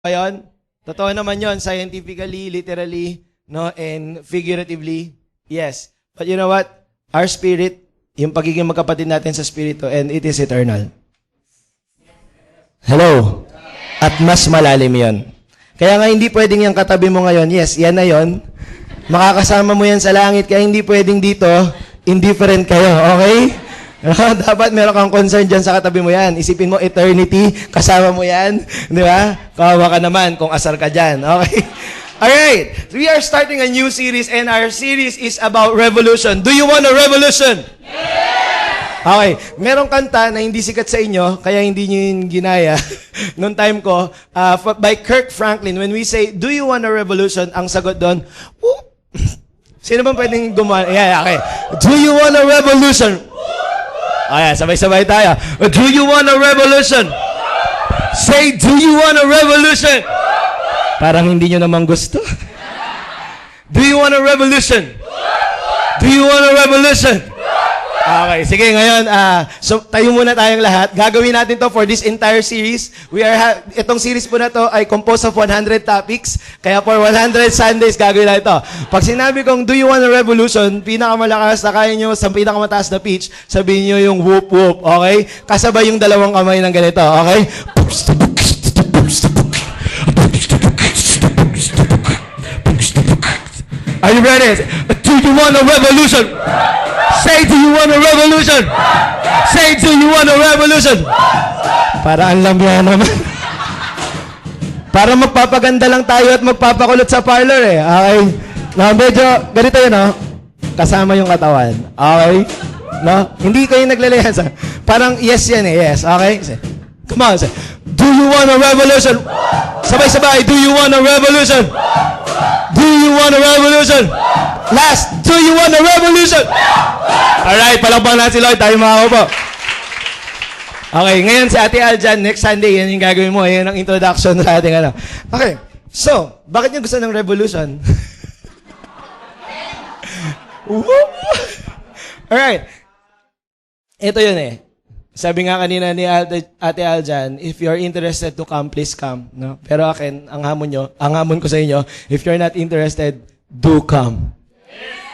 Ayun, totoo naman yon, scientifically, literally, no, and figuratively. Yes. But you know what? Our spirit, yung pagiging magkapatid natin sa spirito, and it is eternal. Hello? At mas malalim yon. Kaya nga hindi pwedeng yung katabi mo ngayon. Yes, yan na yon. Makakasama mo yan sa langit, kaya hindi pwedeng dito, indifferent kayo, okay? Dapat meron kang concern dyan sa katabi mo yan. Isipin mo, eternity, kasama mo yan. Di ba? Kawawa ka naman kung asar ka dyan. Okay? Alright. We are starting a new series and our series is about revolution. Do you want a revolution? Yeah! Okay. Merong kanta na hindi sikat sa inyo, kaya hindi nyo yung ginaya. Noong time ko, by Kirk Franklin, when we say, do you want a revolution? Ang sagot doon, sino bang pwedeng gumawa? Yeah, okay. Do you want a revolution? Ayan, sabay-sabay tayo. Do you want a revolution? Say, do you want a revolution? Parang hindi nyo naman gusto. Do you want a revolution? Do you want a revolution? Okay, sige, ngayon, so tayo muna tayong lahat. Gagawin natin to for this entire series. Itong series po na to ay composed of 100 topics. Kaya for 100 Sundays, gagawin natin to. Pag sinabi kong, do you want a revolution, pinakamalakas na kaya nyo sa pinakamataas na pitch, sabihin nyo yung whoop whoop, okay? Kasabay yung dalawang kamay ng ganito, okay? Are you ready? Do you want a revolution? Say, do you want a revolution? Say, do you want a revolution? Para ang lamya naman. Para magpapaganda lang tayo at magpapakulot sa parlor eh. Okay? No, medyo, ganito yun, no? Kasama yung katawan. Okay? No? Hindi kayo naglalayan sa... Parang yes yan eh, yes. Okay? Say, come on, say, do you want a revolution? Sabay-sabay, do you want a revolution? Do you want a revolution? Last, do you want a revolution? Alright, palakpak na si Lord. Tayo mga po. Okay, ngayon si Ate Aljan, next Sunday, yan yung gagawin mo. Yan ang introduction sa ating ano. Okay, so, bakit niyo gusto ng revolution? Alright. Ito yun eh. Sabi nga kanina ni Ate Aljan, if you're interested to come, please come. No? Pero akin, ang hamon ko sa inyo, if you're not interested, do come.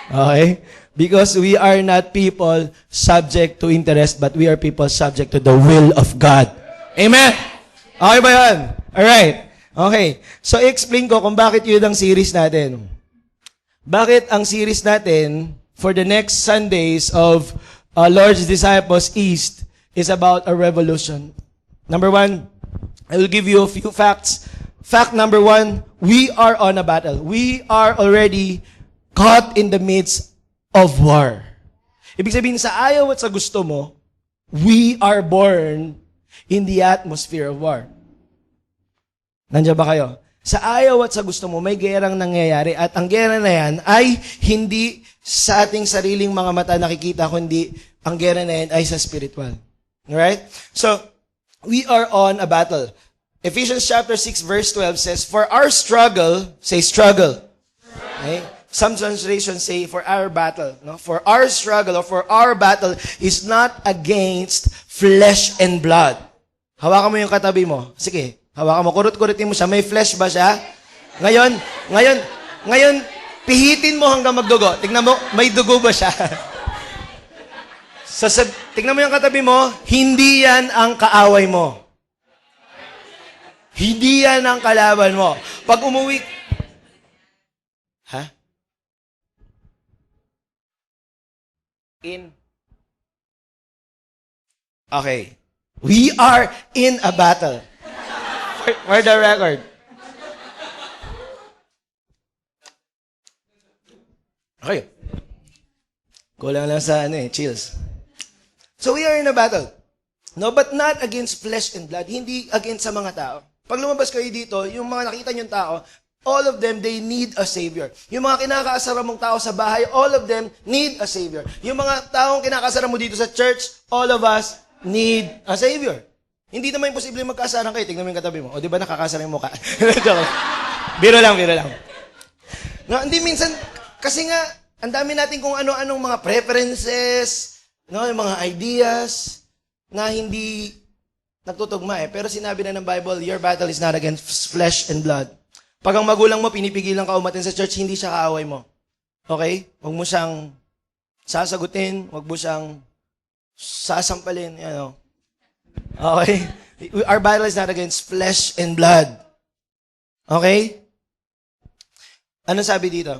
Okay? Because we are not people subject to interest, but we are people subject to the will of God. Amen? Okay ba yan? Alright. Okay. So, explain ko kung bakit yun ang series natin. Bakit ang series natin for the next Sundays of Lord's Disciples East is about a revolution. Number one, I will give you a few facts. Fact number one, we are on a battle. We are already caught in the midst of war. Ibig sabihin, sa ayaw at sa gusto mo, we are born in the atmosphere of war. Nandiyan ba kayo? Sa ayaw at sa gusto mo, may gerang nangyayari at ang gera na yan ay hindi sa ating sariling mga mata nakikita, kundi ang gera na yan ay sa spiritual. Alright? So, we are on a battle. Ephesians chapter 6 verse 12 says, for our struggle, say struggle. Okay? Some translations say, for our battle. No? For our struggle or for our battle is not against flesh and blood. Hawakan mo yung katabi mo. Sige, hawakan mo. Kurut-kurutin mo siya. May flesh ba siya? Ngayon, pihitin mo hanggang magdugo. Tingnan mo, may dugo ba siya? Tingnan mo yung katabi mo, hindi yan ang kaaway mo. Hindi yan ang kalaban mo. Pag umuwi... Ha? Okay. We are in a battle. For the record. Okay. Kulang lang sa chills. So we are in a battle. No, but not against flesh and blood. Hindi against sa mga tao. Pag lumabas kayo dito, yung mga nakita niyong tao, all of them, they need a Savior. Yung mga kinakaasara mong tao sa bahay, all of them need a Savior. Yung mga taong kinakaasara mo dito sa church, all of us need a Savior. Hindi naman imposible magkaasaran kayo. Tingnan mo yung katabi mo. O, di ba nakakasara yung mukha? Biro lang. No, hindi minsan, kasi nga, ang dami natin kung ano-anong mga preferences, no, yung mga ideas na hindi nagtutugma eh. Pero sinabi na ng Bible, your battle is not against flesh and blood. Pag ang magulang mo, pinipigilan ka umatin sa church, hindi siya kaaway mo. Okay? Huwag mo siyang sasagutin, huwag mo siyang sasampalin, Okay? Our battle is not against flesh and blood. Okay? Ano sabi dito?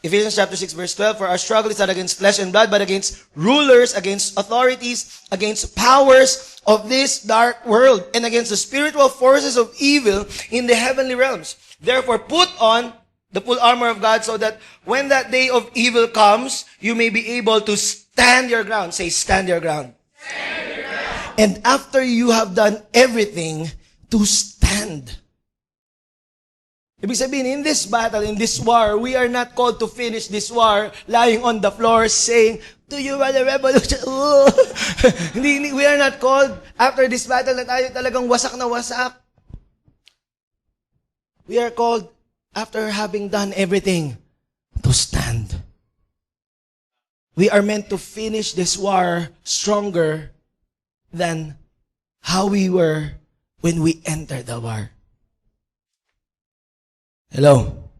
Ephesians chapter 6 verse 12, for our struggle is not against flesh and blood, but against rulers, against authorities, against powers of this dark world, and against the spiritual forces of evil in the heavenly realms. Therefore, put on the full armor of God so that when that day of evil comes, you may be able to stand your ground. Say, stand your ground. Stand your ground. And after you have done everything, to stand. Ibig sabihin, in this battle, in this war, we are not called to finish this war lying on the floor saying, do you want a revolution? We are not called after this battle na tayo talagang wasak na wasak. We are called after having done everything to stand. We are meant to finish this war stronger than how we were when we entered the war. Hello.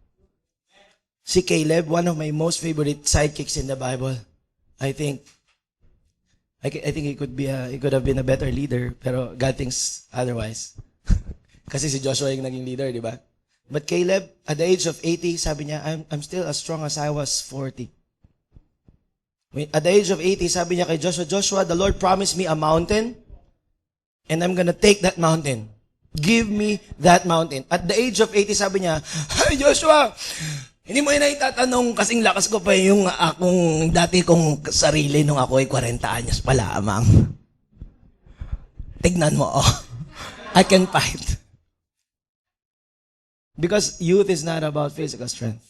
Si Caleb, one of my most favorite sidekicks in the Bible. I think he could have been a better leader, pero God thinks otherwise. Kasi si Joshua yung naging leader, di ba? But Caleb, at the age of 80, sabi niya, I'm still as strong as I was 40. At the age of 80, sabi niya kay Joshua, the Lord promised me a mountain, and I'm gonna take that mountain. Give me that mountain. At the age of 80, sabi niya, Hey Joshua, hindi mo na itatanong kasing lakas ko pa yung akong dati kong sarili nung ako ay 40 anyos pa lamang. Tignan mo, I can fight. Because youth is not about physical strength.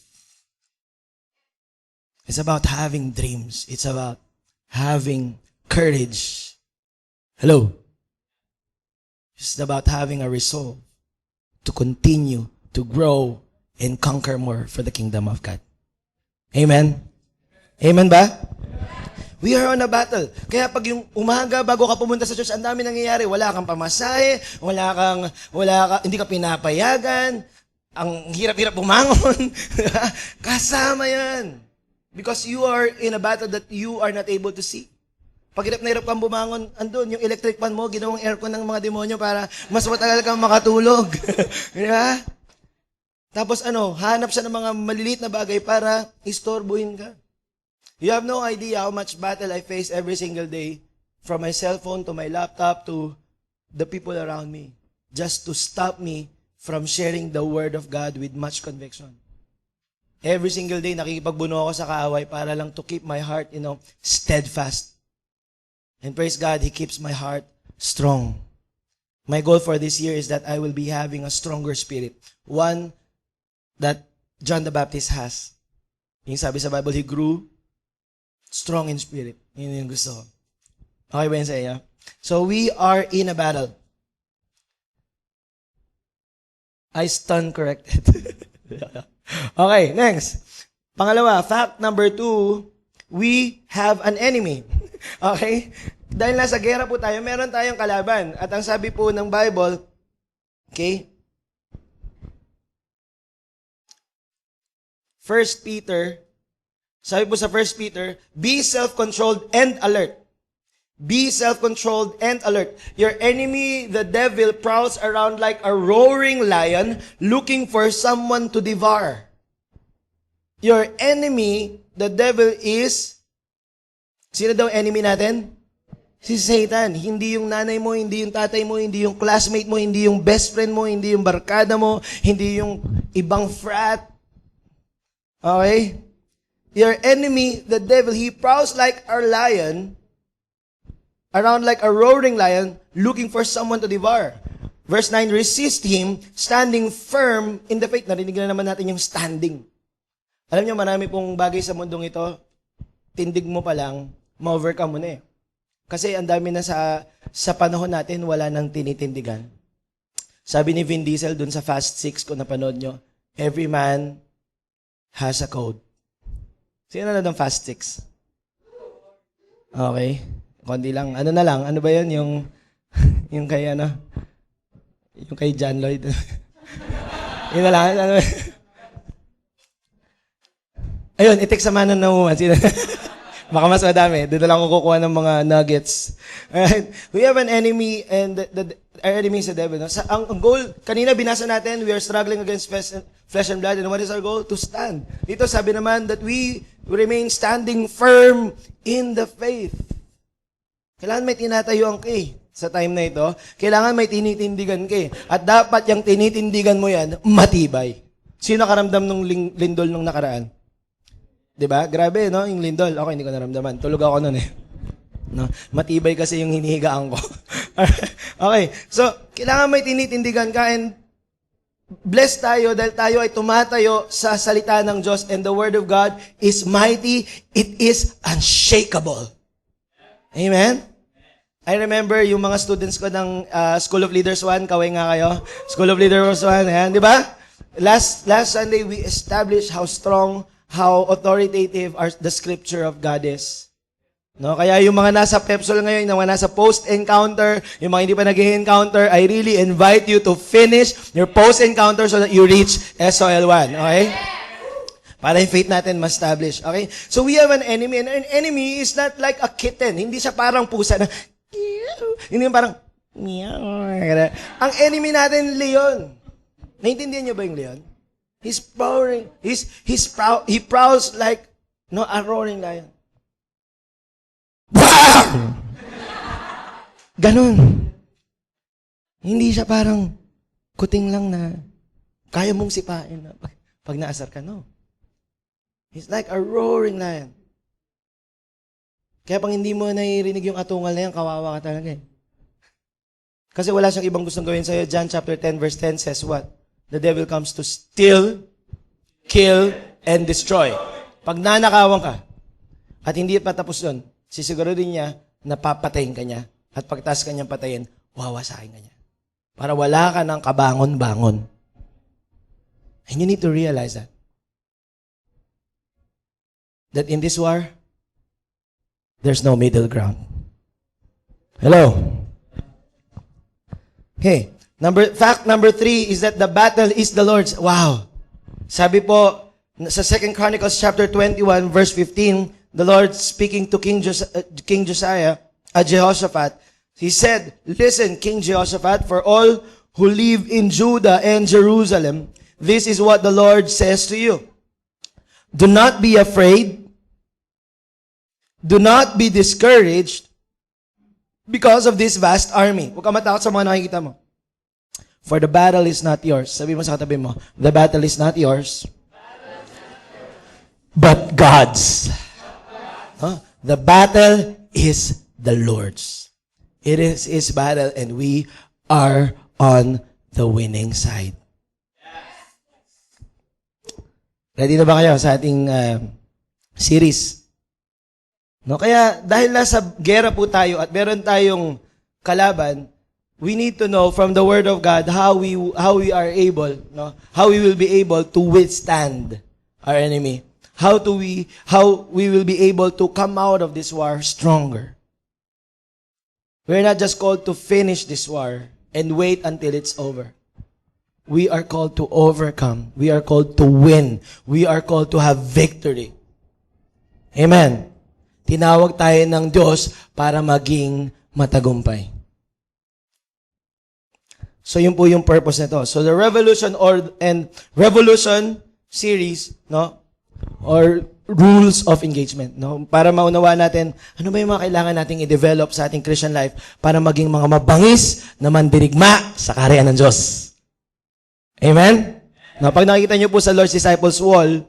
It's about having dreams. It's about having courage. Hello? It's about having a resolve to continue, to grow, and conquer more for the kingdom of God. Amen? Amen ba? We are on a battle. Kaya pag yung umaga bago ka pumunta sa church, ang dami nangyayari. Wala kang pamasahe, hindi ka pinapayagan, ang hirap-hirap bumangon. Kasama yan. Because you are in a battle that you are not able to see. Pag hirap na hirap kang bumangon, andun, yung electric fan mo, ginawang aircon ng mga demonyo para mas matagal kang makatulog. Di ba? Tapos hanap siya ng mga maliliit na bagay para istorbuhin ka. You have no idea how much battle I face every single day, from my cell phone to my laptop to the people around me, just to stop me from sharing the word of God with much conviction. Every single day, nakikipagbuno ako sa kaaway para lang to keep my heart, steadfast. And praise God, He keeps my heart strong. My goal for this year is that I will be having a stronger spirit. One that John the Baptist has. Yung sabi sa Bible, he grew strong in spirit. Yun yung gusto ko. Okay ba yun sa inyo? So we are in a battle. I stand corrected. Okay, next. Pangalawa, fact number 2, we have an enemy. Okay? Dahil nasa gera po tayo, meron tayong kalaban. At ang sabi po ng Bible, okay? 1 Peter, sabi po sa 1 Peter, be self-controlled and alert. Be self-controlled and alert. Your enemy, the devil, prowls around like a roaring lion looking for someone to devour. Your enemy, the devil is, sino daw enemy natin? Si Satan. Hindi yung nanay mo, hindi yung tatay mo, hindi yung classmate mo, hindi yung best friend mo, hindi yung barkada mo, hindi yung ibang frat. Okay? Your enemy, the devil, he prowls like a lion, around like a roaring lion, looking for someone to devour. Verse 9, resist him, standing firm in the faith. Narinig na naman natin yung standing. Alam niyo, marami pong bagay sa mundong ito, tindig mo pa lang, ma-overcome mo na eh. Kasi ang dami na sa panahon natin, wala nang tinitindigan. Sabi ni Vin Diesel dun sa Fast 6, kung napanood nyo, every man has a code. Sino na ng Fast 6? Okay. Konti lang. Ano na lang? Ano ba yun? Yung Yung kay yung kay John Lloyd. Yun na lang. Ayun, itik sa manon na woman. Baka mas madami. Doon na lang ako kukuha ng mga nuggets. Alright. We have an enemy, and our enemy is the devil. No? Ang goal, kanina binasa natin, we are struggling against flesh and blood. And what is our goal? To stand. Dito sabi naman that we remain standing firm in the faith. Kailangan may tinatayuan ka sa time na ito. Kailangan may tinitindigan ka. At dapat yung tinitindigan mo yan, matibay. Sino nakaramdam ng lindol nung nakaraan? Diba? Grabe, no? Yung lindol. Ako, hindi ko naramdaman. Tulog ako nun No? Matibay kasi yung hinihigaan ko. Okay. So, kailangan may tinitindigan ka, and blessed tayo dahil tayo ay tumatayo sa salita ng Diyos, and the Word of God is mighty. It is unshakable. Amen? I remember yung mga students ko ng School of Leaders 1. Kaway nga kayo. School of Leaders 1. Ayan, di ba? Last Sunday, we established how strong, how authoritative the scripture of God is. No? Kaya yung mga nasa Pepsol ngayon, yung mga nasa post-encounter, yung mga hindi pa nag-encounter, I really invite you to finish your post-encounter so that you reach SOL1. Okay? Para yung faith natin ma-establish. Okay? So we have an enemy, and an enemy is not like a kitten. Hindi siya parang pusa na, hindi parang, ang enemy natin, leon. Naintindihan niyo ba yung leon? He's prowling. He prowls like a roaring lion. Ganun. Hindi siya parang kuting lang na kaya mong sipain na pag naasar ka, no. He's like a roaring lion. Kaya pag hindi mo naririnig yung atungal na yan, kawawa ka talaga Kasi wala siyang ibang gustong gawin sa'yo. John chapter 10 verse 10 says what? The devil comes to steal, kill, and destroy. Pag nanakawan ka, at hindi patapos doon, sisiguraduhin niya na papatayin ka niya. At pagtas ka niyang patayin, wawasakin ka niya. Para wala ka ng kabangon-bangon. And you need to realize that. That in this war, there's no middle ground. Hello? Okay. Fact number 3 is that the battle is the Lord's. Wow. Sabi po, sa 2 Chronicles chapter 21, verse 15, the Lord speaking to King Josiah, Jehoshaphat, He said, "Listen, King Jehoshaphat, for all who live in Judah and Jerusalem, this is what the Lord says to you. Do not be afraid. Do not be discouraged because of this vast army." Huwag ka matakot sa mga nakikita mo. For the battle is not yours. Sabi mo sa katabi mo, the battle is not yours, but God's. The battle is the Lord's. It is His battle, and we are on the winning side. Ready na ba kayo sa ating series? No, kaya dahil nasa gera po tayo at meron tayong kalaban, we need to know from the Word of God how we will be able to withstand our enemy. How we will be able to come out of this war stronger. We're not just called to finish this war and wait until it's over. We are called to overcome. We are called to win. We are called to have victory. Amen. Tinawag tayo ng Diyos para maging matagumpay. So yun po yung purpose nito. So the Revolution Revolution series, no? Or rules of engagement, no? Para maunawaan natin, ano ba yung mga kailangan nating i-develop sa ating Christian life para maging mga mabangis na mandirigma sa kaharian ng Diyos. Amen? No, pag nakikita niyo po sa Lord's Disciples Wall,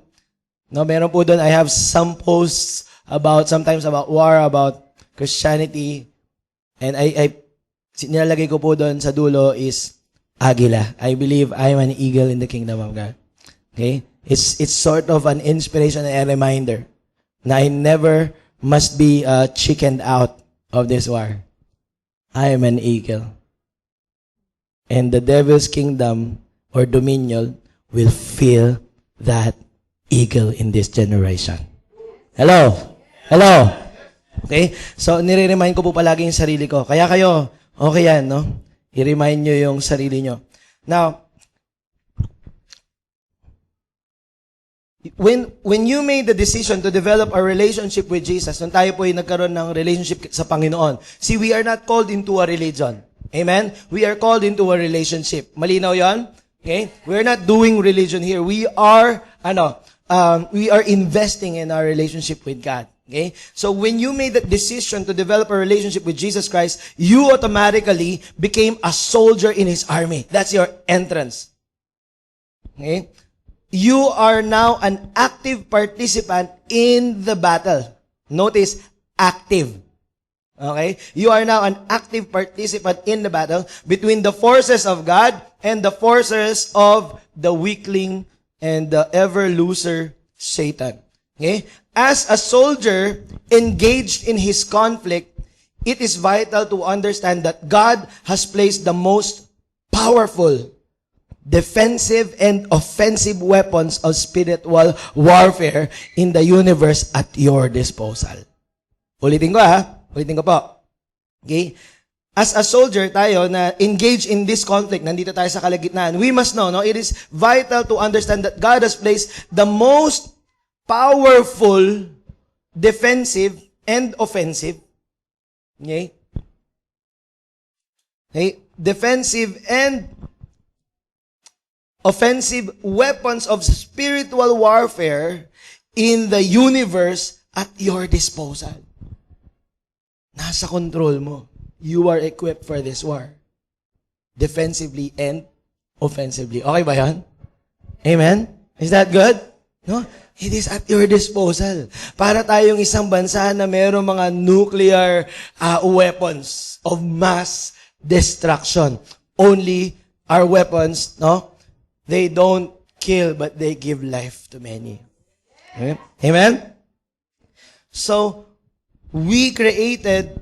no, meron po doon, I have some posts sometimes about war, about Christianity, and nilalagay ko po doon sa dulo is Agila. I believe I'm an eagle in the kingdom of God. Okay? It's sort of an inspiration and a reminder na I never must be chickened out of this war. I am an eagle. And the devil's kingdom or dominion will feel that eagle in this generation. Hello? Hello? Okay? So, nire-remind ko po palagi yung sarili ko. Kaya kayo, Okay yan, no? I-remind nyo yung sarili nyo. Now, when you made the decision to develop a relationship with Jesus, nung tayo po ay nagkaroon ng relationship sa Panginoon, see, we are not called into a religion. Amen? We are called into a relationship. Malinaw yon? Okay? We are not doing religion here. We are investing in our relationship with God. Okay? So when you made that decision to develop a relationship with Jesus Christ, you automatically became a soldier in His army. That's your entrance. Okay? You are now an active participant in the battle. Notice, active. Okay? You are now an active participant in the battle between the forces of God and the forces of the weakling and the ever-loser Satan. Okay? As a soldier engaged in his conflict, it is vital to understand that God has placed the most powerful defensive and offensive weapons of spiritual warfare in the universe at your disposal. Ulitin ko po. Okay? As a soldier tayo na engaged in this conflict, nandito tayo sa kalagitnaan, we must know, it is vital to understand that God has placed the most powerful, defensive, and offensive. Okay? Okay? Defensive and offensive weapons of spiritual warfare in the universe at your disposal. Nasa control mo. You are equipped for this war. Defensively and offensively. Okay ba yan? Amen? Is that good? No? It is at your disposal. Para tayong isang bansa na mayroong mga nuclear weapons of mass destruction. Only our weapons, no? They don't kill, but they give life to many. Okay? Amen? So, we created,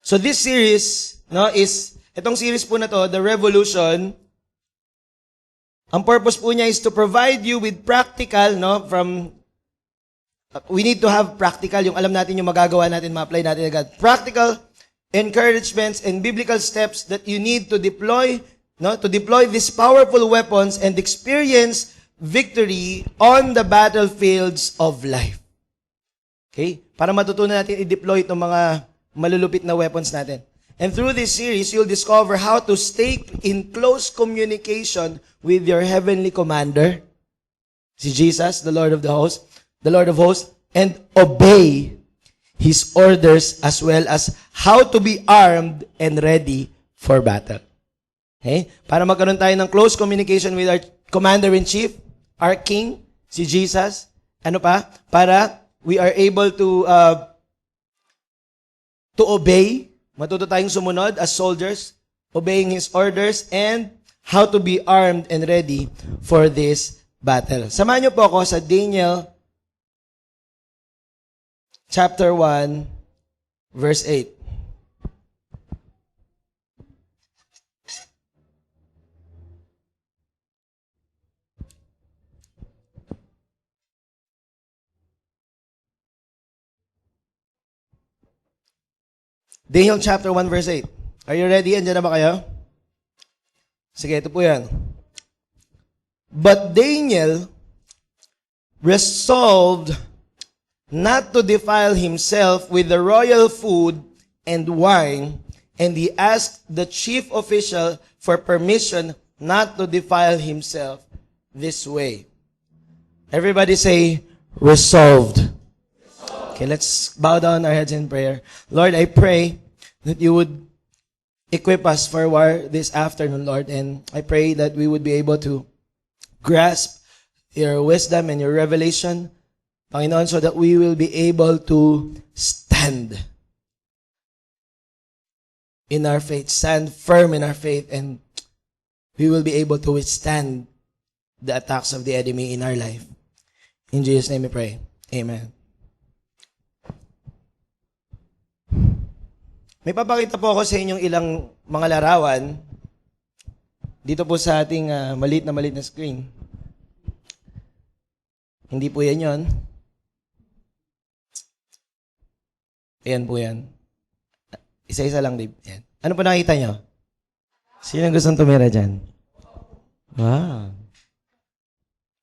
So this series, itong series po na to, The Revolution, ang purpose po niya is to provide you with practical, we need to have practical, yung alam natin yung magagawa natin, ma-apply natin agad. Practical encouragements and biblical steps that you need to deploy these powerful weapons and experience victory on the battlefields of life. Okay? Para matutunan natin i-deploy itong mga malulupit na weapons natin. And through this series, you'll discover how to stay in close communication with your heavenly commander, si Jesus, the Lord of hosts, and obey His orders as well as how to be armed and ready for battle. Okay? Para magkaroon tayo ng close communication with our Commander-in-Chief, our King, si Jesus. Ano pa? Para we are able to obey, matuto tayong sumunod as soldiers, obeying His orders, and how to be armed and ready for this battle. Samahan niyo po ako sa Daniel chapter 1, verse 8. Daniel chapter 1 verse 8. Are you ready? Andiyan na ba kayo? Sige, ito po yan. But Daniel resolved not to defile himself with the royal food and wine, and he asked the chief official for permission not to defile himself this way. Everybody say, resolved. Okay, let's bow down our heads in prayer. Lord, I pray that you would equip us for war this afternoon, Lord, and I pray that we would be able to grasp your wisdom and your revelation, Panginoon, so that we will be able to stand in our faith, stand firm in our faith, and we will be able to withstand the attacks of the enemy in our life. In Jesus' name we pray. Amen. May papakita po ako sa inyong ilang mga larawan dito po sa ating maliit na screen. Hindi po yan yun. Ayan po yan. Isa-isa lang, Dave. Ayan. Ano po nakita nyo? Sino gustong tumira dyan? Wow.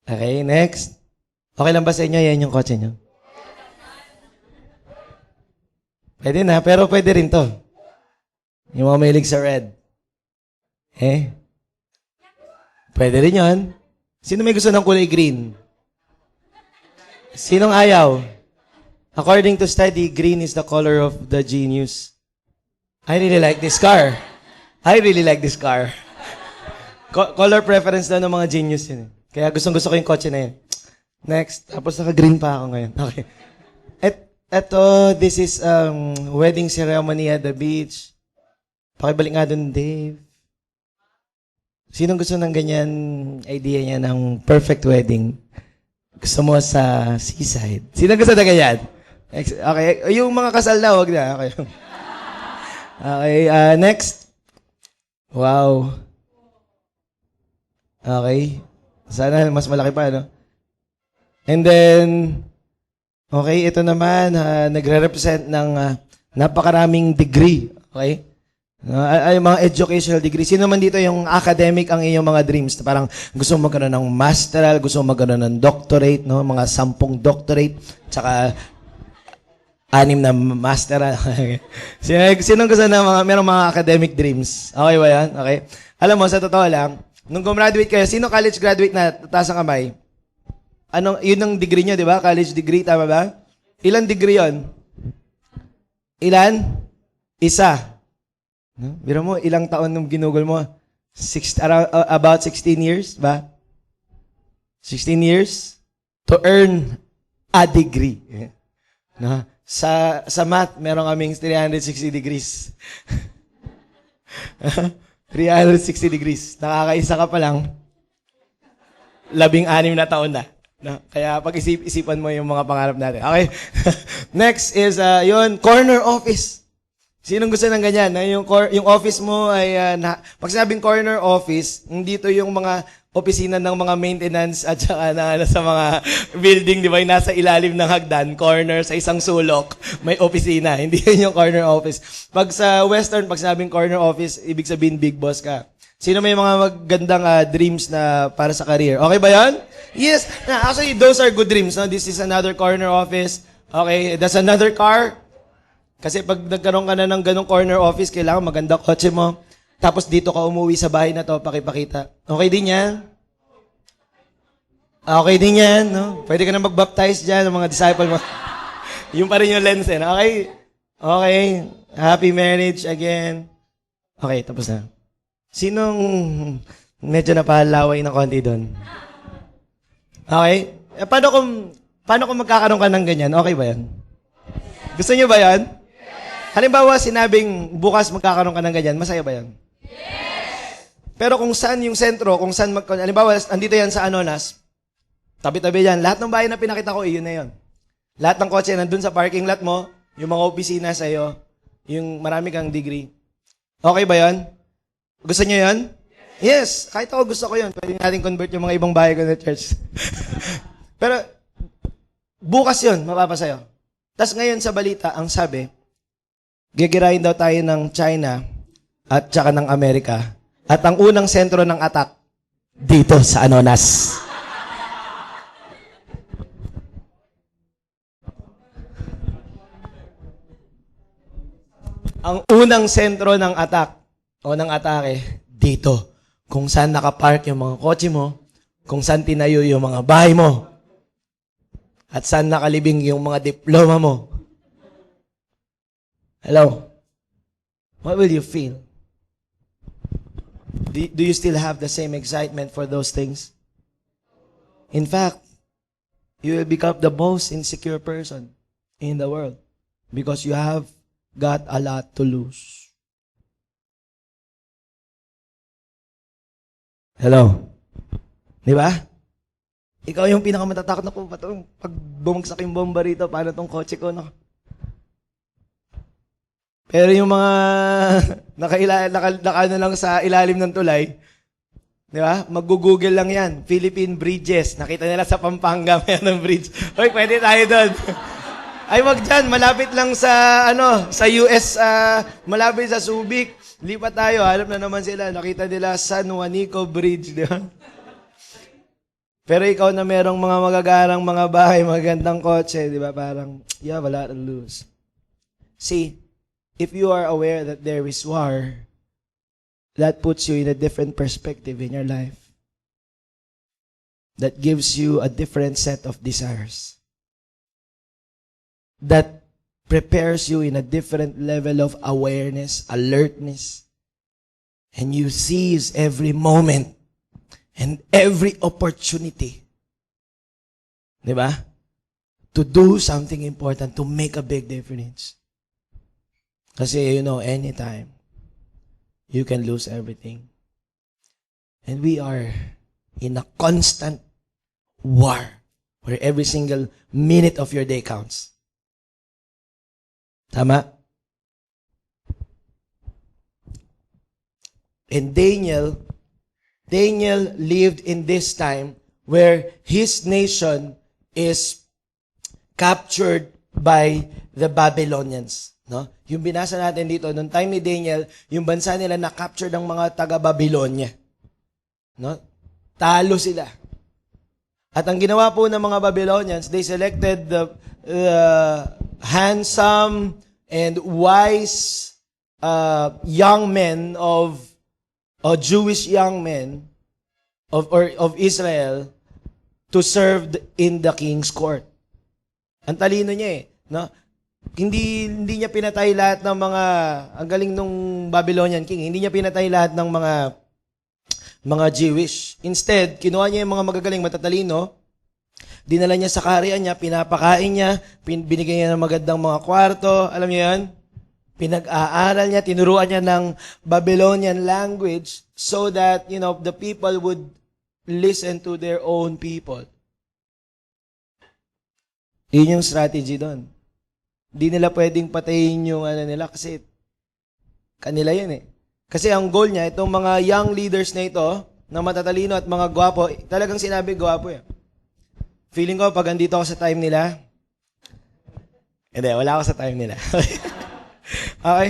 Okay, next. Okay lang ba sa inyo? Yan yung kotse nyo? Pwede na, pero pwede rin to. Yung mga mahilig sa red. Pwede rin yun. Sino may gusto ng kulay green? Sinong ayaw? According to study, green is the color of the genius. I really like this car. I really like this car. Color preference na ng mga genius yun. Kaya gustong-gusto ko yung kotse na yun. Next. Tapos naka-green pa ako ngayon. Okay. Eto, this is wedding ceremony at the beach. Pakibalik nga dun, Dave. Sinong gusto ng ganyan idea niya ng perfect wedding? Gusto mo sa seaside? Sino gusto na ganyan? Okay. Yung mga kasal na, wag na. Okay. Okay, next. Wow. Okay. Sana mas malaki pa, no? And then, okay, ito naman, nagre-represent ng napakaraming degree. Okay? Ay, mga educational degree. Sino man dito yung academic ang iyong mga dreams? Parang gusto mo magkaroon ng masteral, gusto mo magkaroon ng doctorate, no? Mga 10 doctorate, tsaka 6 na masteral. Sino gusto na merong mga academic dreams? Okay ba yan? Okay. Alam mo, sa totoo lang, nung gumraduate kayo, sino college graduate na? Taas ang kamay. Yun ang degree nyo, di ba? College degree, tama ba? Ilan degree yon? Ilan? Isa. No? Biro mo, ilang taon nung ginugol mo? About 16 years, ba? 16 years to earn a degree. No? Sa math, meron kaming 360 degrees. 360 degrees. Nakakaisa ka pa lang, 16 na taon na. No? Kaya pag-isipan mo yung mga pangarap natin. Okay? Next is, yun, corner office. Sinong gusto ng ganyan? Na yung office mo ay, pag sinabing corner office, hindi to yung mga opisina ng mga maintenance at saka sa mga building, di ba, yung nasa ilalim ng hagdan, corner, sa isang sulok, may opisina. Hindi yun yung corner office. Pag sa Western, pag sinabing corner office, ibig sabihin big boss ka. Sino may mga magandang dreams na para sa career? Okay ba yan? Yes. Actually, those are good dreams. No? This is another corner office. Okay, that's another car. Kasi pag nagkaroon ka na ng ganong corner office, kailangan maganda kotse mo. Tapos dito ka umuwi sa bahay na to, pakipakita. Okay din yan? Okay din yan, no? Pwede ka na mag-baptize dyan ng mga disciple mo. Yung pa rin yung lens, no? Okay? Okay. Happy marriage again. Okay, tapos na. Sinong medyo napalaway ng konti doon? Okay? Paano kung magkakaroon ka ng ganyan? Okay ba yan? Gusto niyo ba yan? Halimbawa, sinabing bukas magkakaroon ka ng ganyan, masaya ba yan? Yes! Pero kung saan yung sentro, kung saan halimbawa, andito yan sa Anonas, tabi-tabi yan, lahat ng bahay na pinakita ko, yun na yun. Lahat ng kotse nandun sa parking lot mo, yung mga opisina sa'yo, yung marami kang degree. Okay ba yan? Gusto niyo yan? Yes! Kahit ako gusto ko yun. Pwede natin convert yung mga ibang bahay ko na church. Pero, bukas yun, mapapasayo. Tapos ngayon sa balita, ang sabi, gigirahin daw tayo ng China at saka ng Amerika. At ang unang sentro ng attack, dito sa Anonas. Ang unang sentro ng attack o ng atake, dito. Kung saan nakapark yung mga kotse mo, kung saan tinayo yung mga bahay mo, at saan nakalibing yung mga diploma mo. Hello? What will you feel? Do you still have the same excitement for those things? In fact, you will become the most insecure person in the world because you have got a lot to lose. Hello? Di ba? Ikaw yung pinakamatatakot na po. Pag bumagsak yung bomba rito, paano tong kotse ko, no? Pero yung mga naka lang sa ilalim ng tulay, Di ba? Mag-google lang yan. Philippine bridges. Nakita nila sa Pampanga may ng bridge. Hoy, pwede tayo doon. Ay, wag dyan. Malapit lang sa, sa US, malapit sa Subic. Lipat tayo. Alam na naman sila. Nakita nila San Juanico Bridge. Di ba? Pero ikaw na merong mga magagarang mga bahay, magandang kotse, di ba? Parang, you have a lot to lose. See, if you are aware that there is war, that puts you in a different perspective in your life. That gives you a different set of desires. That prepares you in a different level of awareness, alertness. And you seize every moment and every opportunity. Diba? To do something important, to make a big difference. Kasi, anytime, you can lose everything. And we are in a constant war where every single minute of your day counts. Tama? And Daniel lived in this time where his nation is captured by the Babylonians. No? Yung binasa natin dito, noong time ni Daniel, yung bansa nila na-capture ng mga taga-Babylonia. No? Talo sila. At ang ginawa po ng mga Babylonians, they selected the handsome and wise young men of Jewish young men of Israel to serve in the king's court. Ang talino niya no? Hindi niya pinatay lahat ng ang galing nung Babylonian king, hindi niya pinatay lahat ng mga Jewish. Instead, kinuha niya yung mga magagaling matatalino, dinala niya sa kaharian niya, pinapakain niya, binigyan niya ng magandang mga kwarto, alam niyo yan? Pinag-aaral niya, tinuruan niya ng Babylonian language so that, the people would listen to their own people. Yun yung strategy doon. Di nila pwedeng patayin yung nila kasi kanila yun Kasi ang goal niya, itong mga young leaders na ito, na matatalino at mga gwapo, talagang sinabi gwapo Feeling ko, pag andito ako sa time nila, hindi, wala ako sa time nila. Okay?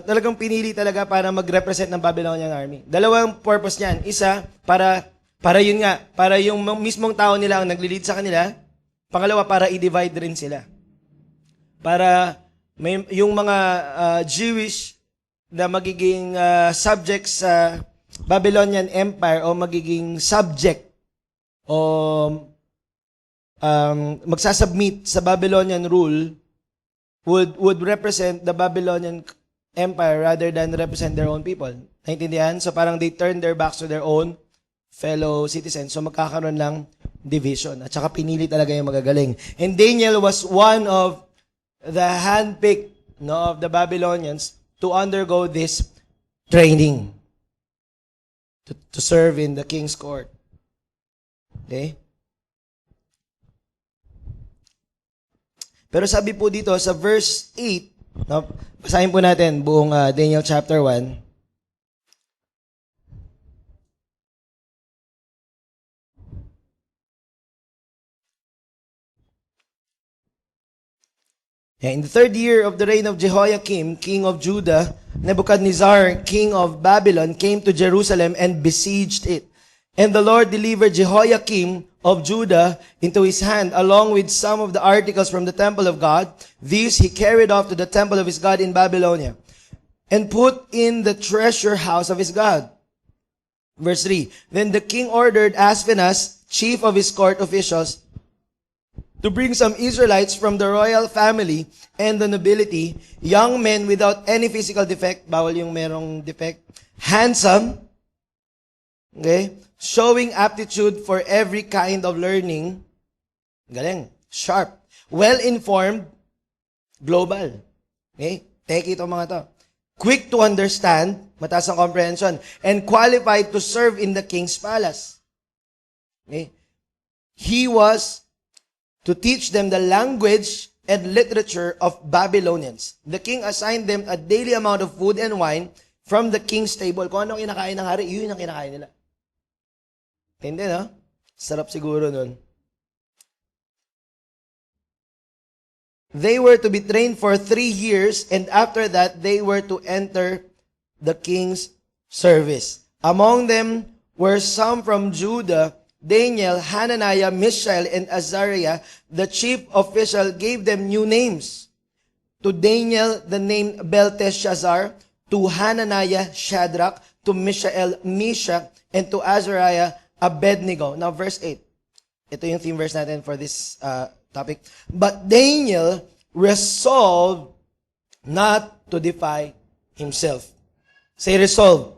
Talagang pinili talaga para mag-represent ng Babylonian army. Dalawang purpose niyan. Isa, para yun nga, para yung mismong tao nila ang nagli-lead sa kanila. Pangalawa, para i-divide rin sila. Para yung mga Jewish na magiging subjects sa Babylonian Empire o magiging subject o magsasubmit sa Babylonian rule would represent the Babylonian Empire rather than represent their own people. Naintindihan? So parang they turn their backs to their own fellow citizens. So magkakaroon lang division. At saka pinili talaga yung magagaling. And Daniel was one of the handpicked of the Babylonians to undergo this training to serve in the king's court. Okay? Pero sabi po dito sa verse 8, basahin po natin buong Daniel chapter 1. In the third year of the reign of Jehoiakim, king of Judah, Nebuchadnezzar, king of Babylon, came to Jerusalem and besieged it. And the Lord delivered Jehoiakim of Judah into his hand, along with some of the articles from the temple of God. These he carried off to the temple of his God in Babylonia, and put in the treasure house of his God. Verse 3, Then the king ordered Aspenaz, chief of his court officials, to bring some Israelites from the royal family and the nobility, young men without any physical defect, bawal yung merong defect, handsome, okay, showing aptitude for every kind of learning, galing, sharp, well-informed, global. Okay? Take ito mga to. Quick to understand, mataas ang comprehension, and qualified to serve in the king's palace. Okay? He was to teach them the language and literature of Babylonians. The king assigned them a daily amount of food and wine from the king's table. Kung ano kinakain ng hari, yun ang kinakain nila. Tindi, no? Sarap siguro nun. They were to be trained for 3 years, and after that, they were to enter the king's service. Among them were some from Judah, Daniel, Hananiah, Mishael, and Azariah. The chief official gave them new names. To Daniel, the name Belteshazzar. To Hananiah, Shadrach. To Mishael, Meshach. And to Azariah, Abednego. Now, verse 8. Ito yung theme verse natin for this topic. But Daniel resolved not to defy himself. Say resolve.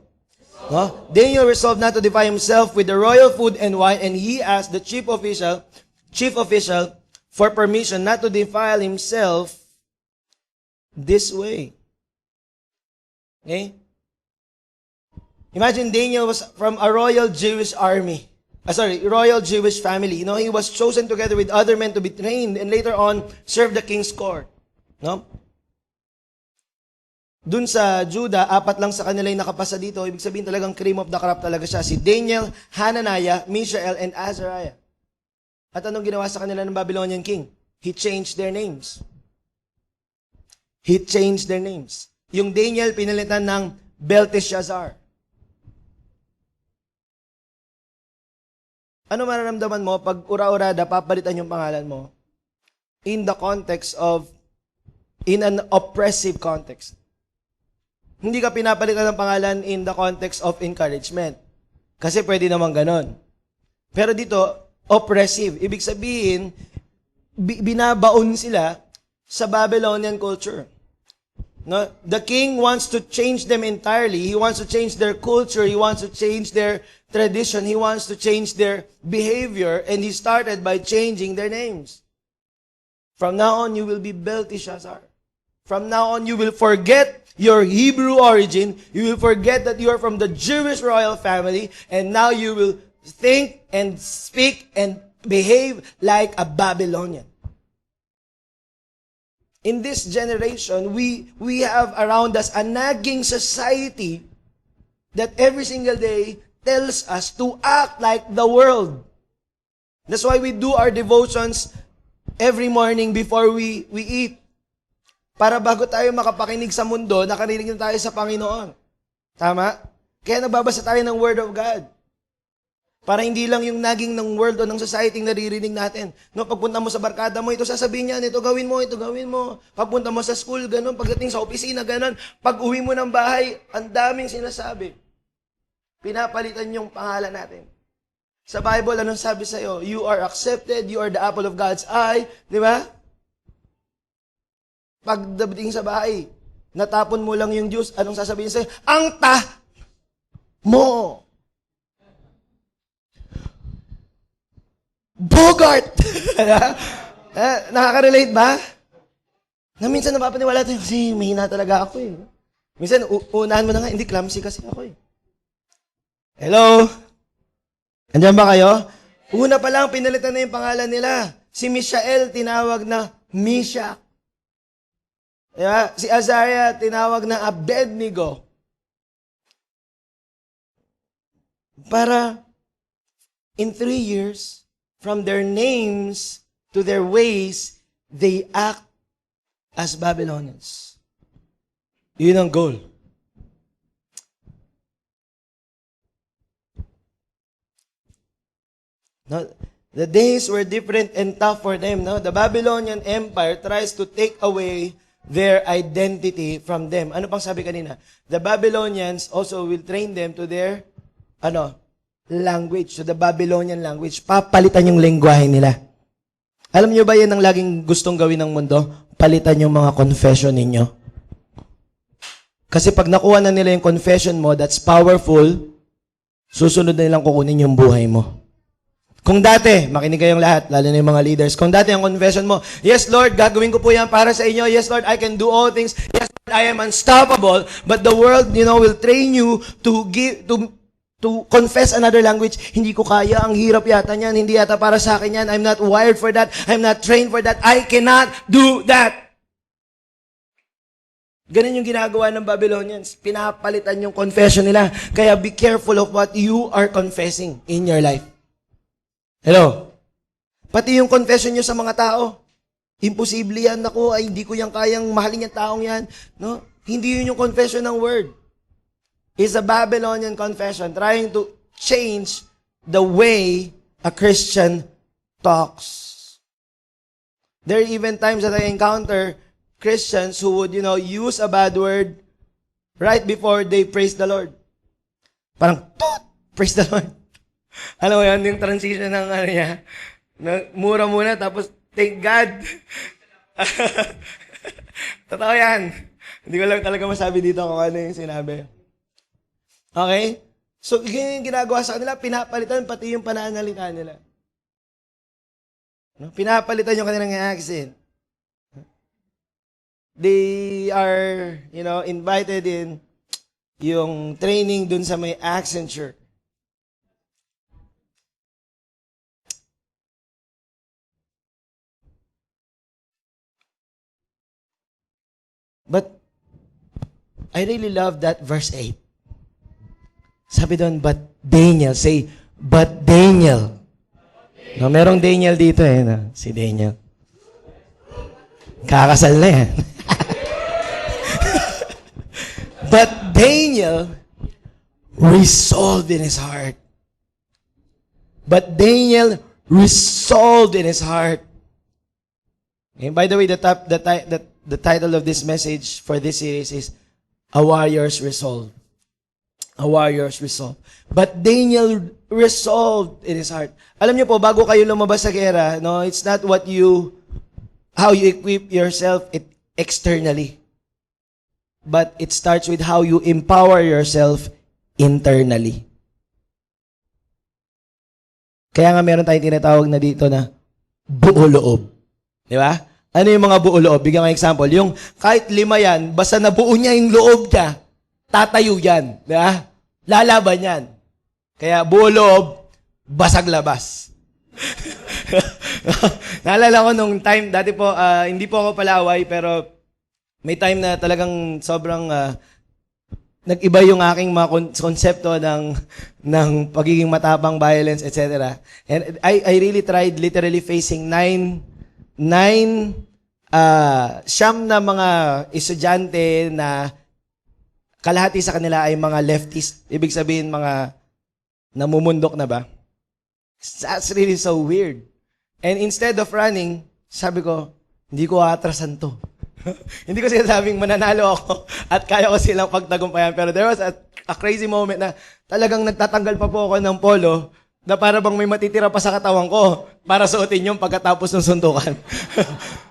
No? Daniel resolved not to defy himself with the royal food and wine, and he asked the chief official for permission not to defile himself this way. Okay? Imagine Daniel was from a royal Jewish army. Royal Jewish family. You know, he was chosen together with other men to be trained and later on serve the king's court. No? Dun sa Judah, 4 lang sa kanila yung nakapasa dito. Ibig sabihin talagang cream of the crop talaga siya. Si Daniel, Hananiah, Mishael, and Azariah. At anong ginawa sa kanila ng Babylonian king? He changed their names. He changed their names. Yung Daniel, pinalitan ng Belteshazzar. Ano mararamdaman mo pag ura-urada, papalitan yung pangalan mo? In an oppressive context. Hindi ka pinapalitan ng pangalan in the context of encouragement. Kasi pwede naman ganon. Pero dito, oppressive. Ibig sabihin, binabaon sila sa Babylonian culture. No? The king wants to change them entirely. He wants to change their culture. He wants to change their tradition. He wants to change their behavior. And he started by changing their names. From now on, you will be Belteshazzar. From now on, you will forget your Hebrew origin. You will forget that you are from the Jewish royal family. And now you will think and speak and behave like a Babylonian. In this generation, we have around us a nagging society that every single day tells us to act like the world. That's why we do our devotions every morning before we eat. Para bago tayo makapakinig sa mundo, nakarinig na tayo sa Panginoon. Tama? Kaya nagbabasa tayo ng Word of God. Para hindi lang yung naging ng world o ng society naririnig natin. No, pagpunta mo sa barkada mo, ito sasabihin niyan, ito gawin mo, ito gawin mo. Pagpunta mo sa school, ganun. Pagdating sa opisina, ganun. Pag uwi mo ng bahay, ang daming sinasabi. Pinapalitan yung pangalan natin. Sa Bible, anong sabi sa'yo? You are accepted, you are the apple of God's eye. Di ba? Pagdating sa bahay, natapon mo lang yung juice, anong sasabihin sa'yo? Ang mo! Bogart! Nakaka-relate ba? Na minsan napapaniwala tayo, kasi mahina talaga ako eh. Minsan, unahan mo na nga, hindi clumsy kasi ako eh. Hello? Andiyan ba kayo? Una pa lang, pinalitan na yung pangalan nila. Si Mishael, tinawag na Meshach. Diba? Si Azariah, tinawag na Abednego. Para, in 3 years, from their names to their ways, they act as Babylonians. Yun ang goal. No, the days were different and tough for them. No? The Babylonian Empire tries to take away their identity from them. Ano pang sabi kanina? The Babylonians also will train them to their language, to the Babylonian language. Papalitan yung lengguwahe nila. Alam niyo ba yan ang laging gustong gawin ng mundo? Palitan yung mga confession ninyo. Kasi pag nakuha na nila yung confession mo, that's powerful, susunod na nilang kukunin yung buhay mo. Kung dati, makinig kayong lahat, lalo na yung mga leaders, kung dati ang confession mo, yes Lord, gagawin ko po yan para sa inyo. Yes Lord, I can do all things. Yes Lord, I am unstoppable. But the world, will train you to confess another language. Hindi ko kaya, ang hirap yata niyan, hindi yata para sa akin yan. I'm not wired for that. I'm not trained for that. I cannot do that. Ganun yung ginagawa ng Babylonians. Pinapalitan yung confession nila. Kaya be careful of what you are confessing in your life. Hello? Pati yung confession nyo sa mga tao. Imposible yan. Ako, ay hindi ko yan kayang mahalin yung taong yan. No? Hindi yun yung confession ng word. It's a Babylonian confession trying to change the way a Christian talks. There are even times that I encounter Christians who would, use a bad word right before they praise the Lord. Parang, praise the Lord. Alam mo yan, yung transition ng niya. Mura muna, tapos, thank God. Totoo yan. Hindi ko lang talaga masabi dito kung ano yung sinabi. Okay? So, yung ginagawa sa kanila, pinapalitan pati yung pananalita nila. No? Pinapalitan yung kanilang accent. They are, invited in yung training dun sa may Accenture. But, I really love that verse 8. Sabi doon, but Daniel, say, but Daniel. No, merong Daniel dito no? Si Daniel. Kakasal na yan. But Daniel resolved in his heart. But Daniel resolved in his heart. And by the way, the title of this message for this series is A Warrior's Resolve. A warrior's resolve. But Daniel resolved in his heart. Alam niyo po, bago kayo lumabas sa gera, no, it's not how you equip yourself externally. But it starts with how you empower yourself internally. Kaya nga meron tayong tinatawag na dito na buo loob. Di ba? Ano yung mga buo loob? Bigyan ko example. Yung kahit 5 yan, basta nabuo niya yung loob niya, tatayo yan. Di ba? Lalaban yan. Kaya buo loob, basag labas. Naalala ko nung time, dati po, hindi po ako palaway, pero may time na talagang sobrang nag-iba yung aking mga konsepto ng pagiging matapang, violence, etc. And I really tried literally facing 9 na mga estudyante na kalahati sa kanila ay mga leftist. Ibig sabihin, mga namumundok na ba? That's really so weird. And instead of running, sabi ko, hindi ko atrasan to. Hindi ko sinasabing mananalo ako at kaya ko silang pagtagumpayan. Pero there was a crazy moment na talagang nagtatanggal pa po ako ng polo na para bang may matitira pa sa katawan ko para suotin yung pagkatapos ng suntukan.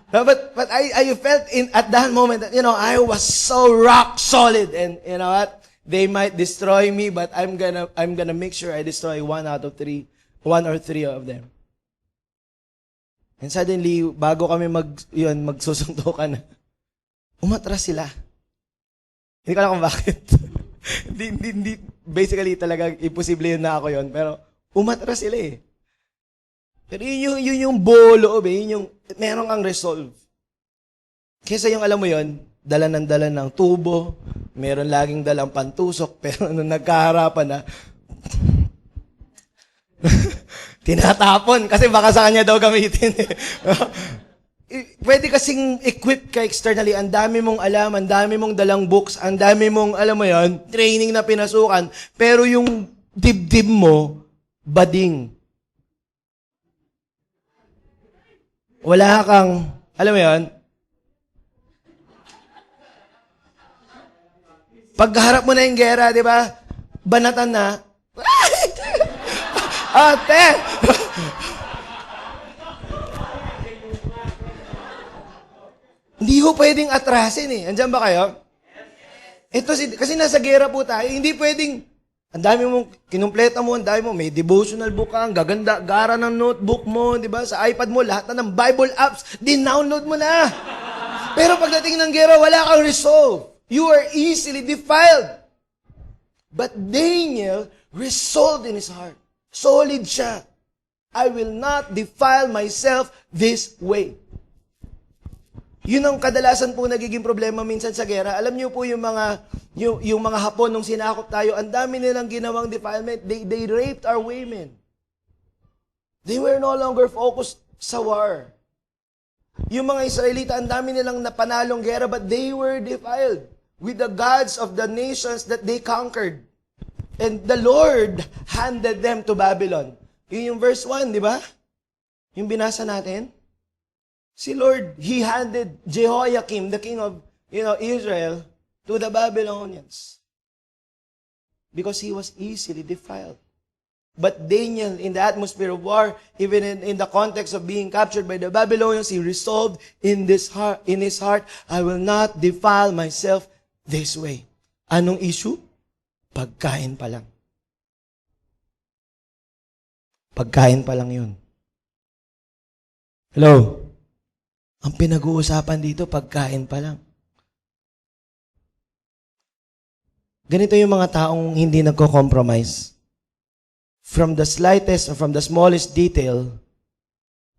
But I felt at that moment that, I was so rock solid, and you know what? They might destroy me, but I'm gonna make sure I destroy 1 or 3 of them. And suddenly, bago kami magsusuntukan, umatras sila. Hindi ko alam kung bakit. Hindi, basically talaga imposible yun na ako yun, pero umatras sila eh. Pero yun yung buo loob eh. Yun yung, meron kang resolve. Kesa yung alam mo yun, dala ng tubo, meron laging dalang pantusok, pero nung nagkaharapan na, tinatapon, kasi baka sa kanya daw gamitin eh. Pwede kasing equip ka externally, ang dami mong alam, ang dami mong dalang books, ang dami mong, alam mo yun, training na pinasukan, pero yung dibdib mo, bading. Wala kang, alam mo yun, pagharap mo na yung gera, di ba? Banatan na. Ate! Hindi ko pwedeng atrasin eh. Andiyan ba kayo? Ito kasi nasa gera po tayo, hindi pwedeng, ang dami mong, kinumpleto mo, ang dami mo, may devotional book ka, ang gaganda, gara ng notebook mo, di ba? Sa iPad mo, lahat na ng Bible apps, din-download mo na. Pero pagdating ng gera, wala kang resolve. You are easily defiled. But Daniel resolved in his heart. Solid siya. I will not defile myself this way. Yun ang kadalasan po nagiging problema minsan sa gera. Alam niyo po yung mga Hapon nung sinakop tayo, ang dami nilang ginawang defilement. They raped our women. They were no longer focused sa war. Yung mga Israelita, ang dami nilang napanalong gera, but they were defiled with the gods of the nations that they conquered. And the Lord handed them to Babylon. Yun yung verse 1, di ba? Yung binasa natin. Si Lord, He handed Jehoiakim, the king of Israel, to the Babylonians. Because he was easily defiled. But Daniel, in the atmosphere of war, even in the context of being captured by the Babylonians, he resolved in his heart, I will not defile myself this way. Anong issue? Pagkain pa lang. Pagkain pa lang yun. Hello? Ang pinag-uusapan dito, pagkain pa lang. Ganito yung mga taong hindi nagko-compromise. From the slightest or from the smallest detail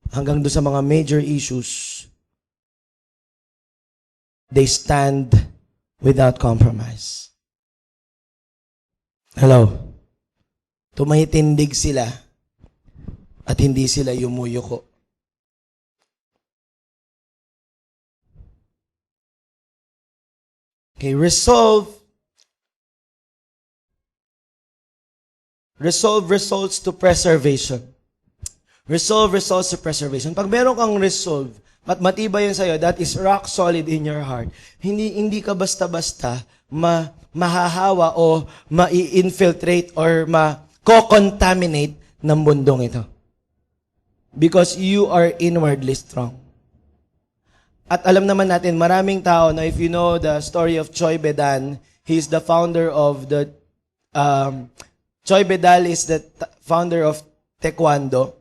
hanggang do sa mga major issues, they stand without compromise. Hello? Tumahitindig sila at hindi sila yumuyuko. Okay, resolve results to preservation. Resolve results to preservation. Pag meron kang resolve, at matibay yun sa'yo, that is rock solid in your heart. Hindi ka basta-basta mahahawa o ma-infiltrate or ma-contaminate ng bundong ito. Because you are inwardly strong. At alam naman natin, maraming tao, na if you know the story of Choi Bedan, he is the founder of the Choi Bedal is the founder of Taekwondo.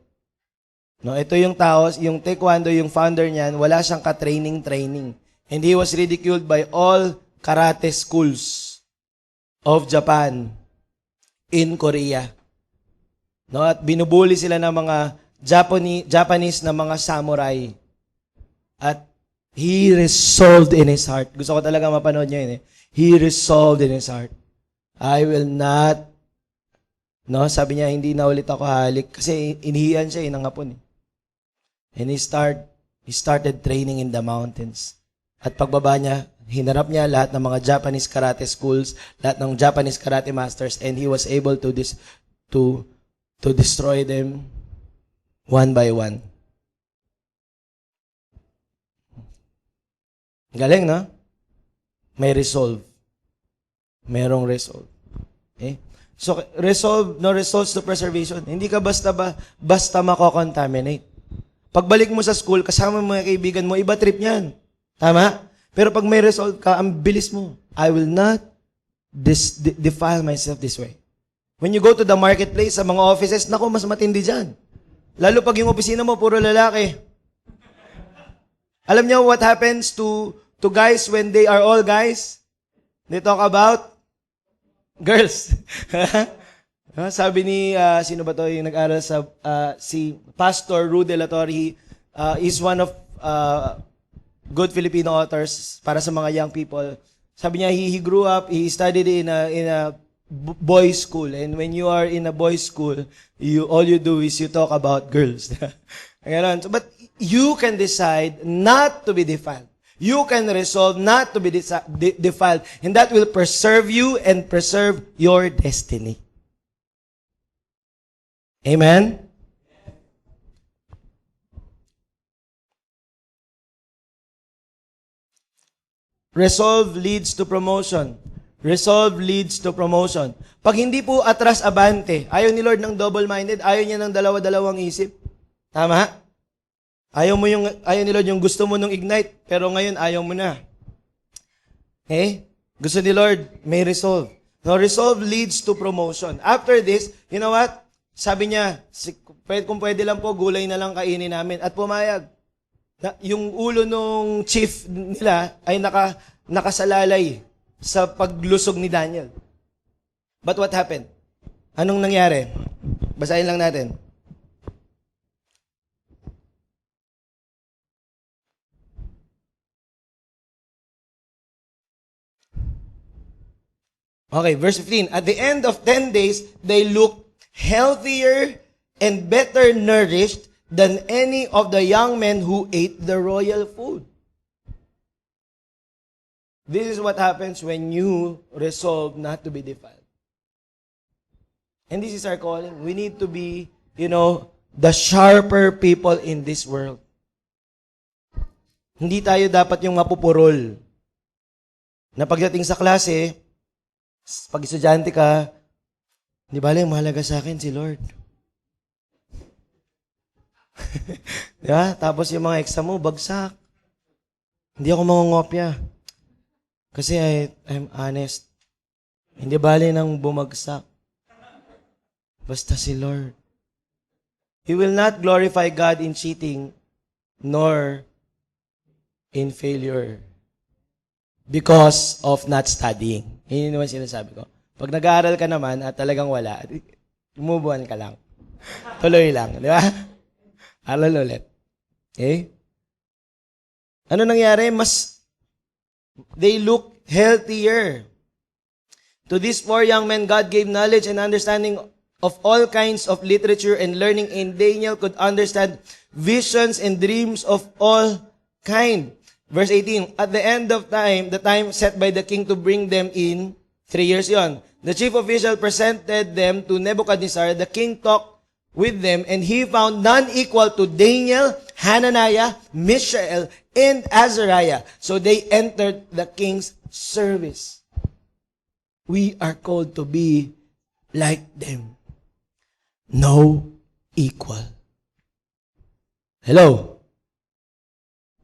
No, ito yung tao, yung Taekwondo, yung founder niyan, wala siyang ka-training. And he was ridiculed by all karate schools of Japan in Korea. No, at binubuli sila ng mga Japanese na mga samurai. At he resolved in his heart. Gusto ko talaga mapanood niyo yun eh. He resolved in his heart. I will not. No, sabi niya, hindi na ulit ako halik. Kasi inihiyan siya, inangapon eh. And he started training in the mountains. At pagbaba niya, hinarap niya lahat ng mga Japanese karate schools, lahat ng Japanese karate masters, and he was able to destroy them one by one. Galing, no? May resolve. Merong resolve. Okay? So, results to preservation. Hindi ka basta mako-contaminate. Pagbalik mo sa school, kasama mo yung kaibigan mo, iba trip niyan. Tama? Pero pag may resolve ka, ang bilis mo. I will not defile myself this way. When you go to the marketplace, sa mga offices, naku, mas matindi dyan. Lalo pag yung opisina mo, puro lalaki. Alam niyo what happens to guys when they are all guys? They talk about girls. Sabi ni, sino ba to yung nag-aral sa, si Pastor Rudy Latorre, is one of good Filipino authors para sa mga young people. Sabi niya, he grew up, he studied in a boys' school. And when you are in a boys' school, all you do is you talk about girls. But you can decide not to be defiled. You can resolve not to be defiled. And that will preserve you and preserve your destiny. Amen? Resolve leads to promotion. Resolve leads to promotion. Pag hindi po atras abante, ayaw ni Lord ng double-minded, ayaw niya ng dalawa-dalawang isip. Tama? Ayaw ni Lord yung gusto mo nung ignite, pero ngayon ayaw mo na. Okay? Gusto ni Lord, may resolve. No, resolve leads to promotion. After this, you know what? Sabi niya, kung pwede lang po, gulay na lang kainin namin. At pumayag. Yung ulo nung chief nila ay nakasalalay sa paglusog ni Daniel. But what happened? Anong nangyari? Basahin lang natin. Okay, verse 15. At the end of 10 days, they looked healthier and better nourished than any of the young men who ate the royal food. This is what happens when you resolve not to be defiled. And this is our calling. We need to be, the sharper people in this world. Hindi tayo dapat yung mapupurol. Na pagdating sa klase, pag estudyante ka, di ba lang mahalaga sa akin si Lord. Di ba? Tapos yung mga exam mo, bagsak. Hindi ako mangungopya. Kasi I'm honest. Hindi bali nang bumagsak. Basta si Lord. He will not glorify God in cheating, nor in failure because of not studying. Yun naman sinasabi ko. Pag nag-aaral ka naman at talagang wala, move on ka lang. Tuloy lang. Di ba? Aral ulit. Okay? Ano nangyari? They look healthier. To these 4 young men, God gave knowledge and understanding of all kinds of literature and learning, and Daniel could understand visions and dreams of all kind. Verse 18, at the end of time, the time set by the king to bring them in, 3 years yon. The chief official presented them to Nebuchadnezzar. The king talked with them, and he found none equal to Daniel, Hananiah, Mishael, and Azariah. So they entered the king's service. We are called to be like them. No equal. Hello?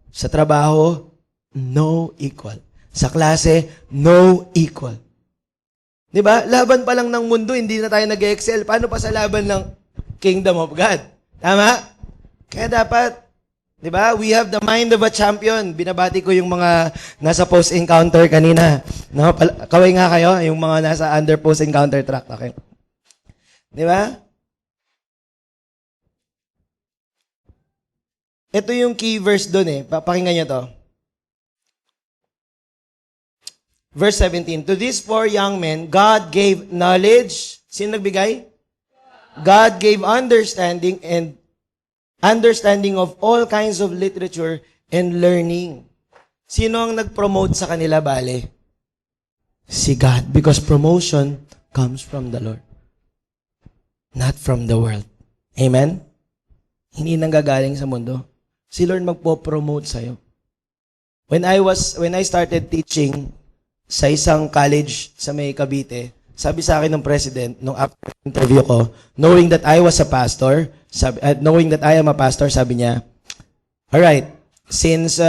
Sa trabaho, no equal. Sa klase, no equal. Di ba? Laban pa lang ng mundo, hindi na tayo nag-excel. Paano pa sa laban ng Kingdom of God? Tama? Kaya dapat, di ba? We have the mind of a champion. Binabati ko yung mga nasa post-encounter kanina. No? Kaway nga kayo, yung mga nasa under post-encounter track. Okay? Di ba? Ito yung key verse doon eh. Pakinggan nyo to. Verse 17. To these 4 young men, God gave knowledge. Sino nagbigay? God gave understanding and understanding of all kinds of literature and learning. Sino ang nag-promote sa kanila, bale? Si God. Because promotion comes from the Lord. Not from the world. Amen? Hindi nanggagaling sa mundo. Si Lord magpo-promote sa'yo. When I started teaching sa isang college sa may Cavite, sabi sa akin ng president, nung after interview ko, knowing that I was a pastor, knowing that I am a pastor, sabi niya, alright, since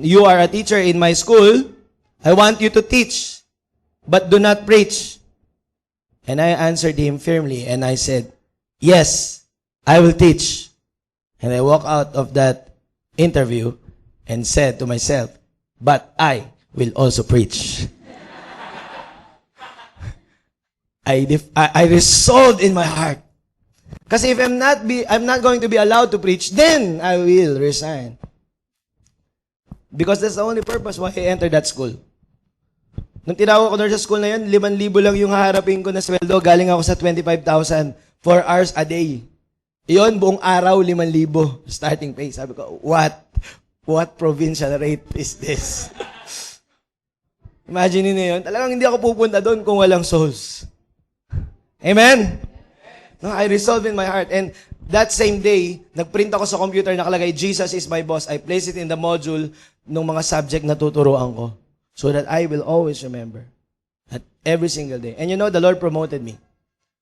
you are a teacher in my school, I want you to teach, but do not preach. And I answered him firmly, and I said, yes, I will teach. And I walked out of that interview and said to myself, but I will also preach. I resolved in my heart. Kasi if I'm not going to be allowed to preach, then I will resign. Because that's the only purpose why I entered that school. Nung tinawag ko sa school na yun, 5,000 lang yung haharapin ko na sweldo. Galing ako sa 25,000, 4 hours a day. Iyon, buong araw, 5,000 starting pay. Sabi ko, what provincial rate is this? Imagine niyo yun. Talagang hindi ako pupunta doon kung walang souls. Amen? No, I resolved in my heart. And that same day, nagprint ako sa computer, nakalagay, Jesus is my boss. I place it in the module ng mga subject na tuturuan ko. So that I will always remember. At every single day. And the Lord promoted me.